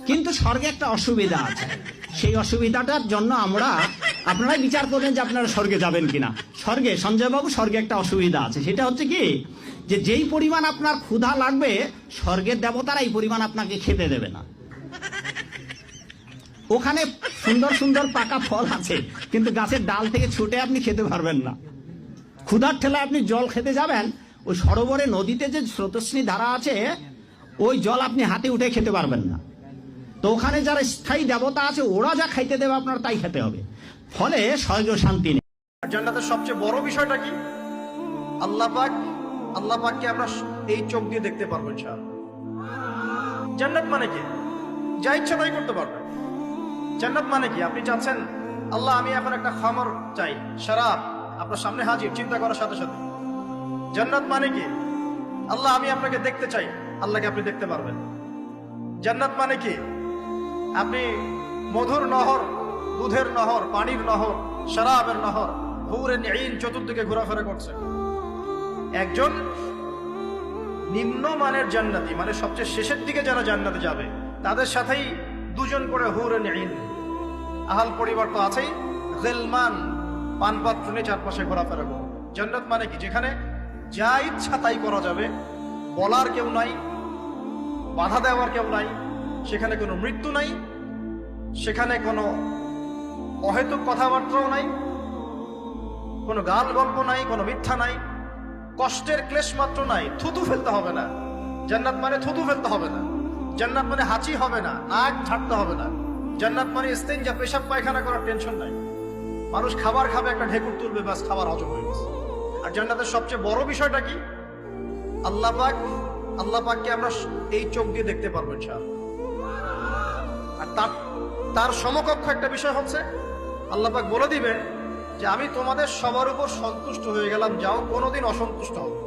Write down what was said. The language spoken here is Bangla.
কিন্তু স্বর্গে একটা অসুবিধা আছে, সেই অসুবিধাটার জন্য আপনারাই বিচার করবেন যে আপনারা স্বর্গে যাবেন কিনা। স্বর্গে, সঞ্জয় বাবু, স্বর্গে একটা অসুবিধা আছে, সেটা হচ্ছে কি, যে যেই পরিমাণ আপনার ক্ষুধা লাগবে স্বর্গের দেবতারা এই পরিমাণ আপনাকে খেতে দেবে না। ওখানে সুন্দর সুন্দর পাকা ফল আছে, কিন্তু গাছের ডাল থেকে ছুটে আপনি খেতে পারবেন না। ক্ষুধার ঠেলায় আপনি জল খেতে যাবেন, ওই সরোবরে নদীতে যে স্রোতস্বিনী ধারা আছে, ওই জল আপনি হাতে উঠে খেতে পারবেন না। তো ওখানে যারা স্থায়ী দেবতা আছে, ওরা যা খাইতে দেবে আপনার তাই খেতে হবে, ফলে স্বর্গ শান্তি নেই। জান্নাতের সবচেয়ে বড় বিষয়টা কি? আল্লাহ পাককে আমরা এই চোখ দিয়ে দেখতে পারবো ইনশাআল্লাহ। জান্নাত মানে কি? যা ইচ্ছা তাই করতে পারবেন। জান্নাত মানে কি? আপনি চাচ্ছেন, আল্লাহ আমি এখন একটা খামর চাই, শরাব আপনার সামনে হাজির, চিন্তা করার সাথে সাথে। জান্নাত মানে কি? আল্লাহ আমি আপনাকে দেখতে চাই, আল্লাহকে আপনি দেখতে পারবেন। জান্নাত মানে কি? আপনি মধুর নহর, দুধের নহর, পানির নহর, শরাবের নহর, হুরে নিন চতুর্দিকে ঘোরাফেরা করছে। একজন নিম্নমানের জান্নাতি, মানে সবচেয়ে শেষের দিকে যারা জান্নাতে যাবে, তাদের সাথেই দুজন করে হুরে নিন, আহাল পরিবার তো আছেই, গিলমান পানপাত্র নিয়ে চারপাশে ঘোরাফেরা করবে। জান্নাত মানে কি? যেখানে যা ইচ্ছা তাই করা যাবে, বলার কেউ নাই, বাধা দেওয়ার কেউ নাই, সেখানে কোনো মৃত্যু নাই, সেখানে কোনো অহেতুক কথাবার্তাও নাই, কোনো গাল গল্প নাই, কোনো মিথ্যা নাই, কষ্টের ক্লেশ মাত্র নাই, থুতু ফেলতে হবে না। জান্নাত মানে থুতু ফেলতে হবে না। জান্নাত মানে হাঁচি হবে না, নাক ঝাড়তে হবে না। জান্নাত মানে ইস্তেঞ্জা, পেশাব পায়খানা করার টেনশন নাই। মানুষ খাবার খাবে, একটা ঢেকুর তুলবে, ব্যাস খাবার হজম হয়ে গেছে। আর জান্নাতের সবচেয়ে বড় বিষয়টা কি? আল্লাহ পাককে আমরা এই চোখ দিয়ে দেখতে পারবো ইনশাআল্লাহ। আর তার সমকক্ষ একটা বিষয় হচ্ছে, আল্লাহ পাক বলে দিবেন যে আমি তোমাদের সবার উপর সন্তুষ্ট হয়ে গেলাম, যাও কোনোদিন অসন্তুষ্ট হবে।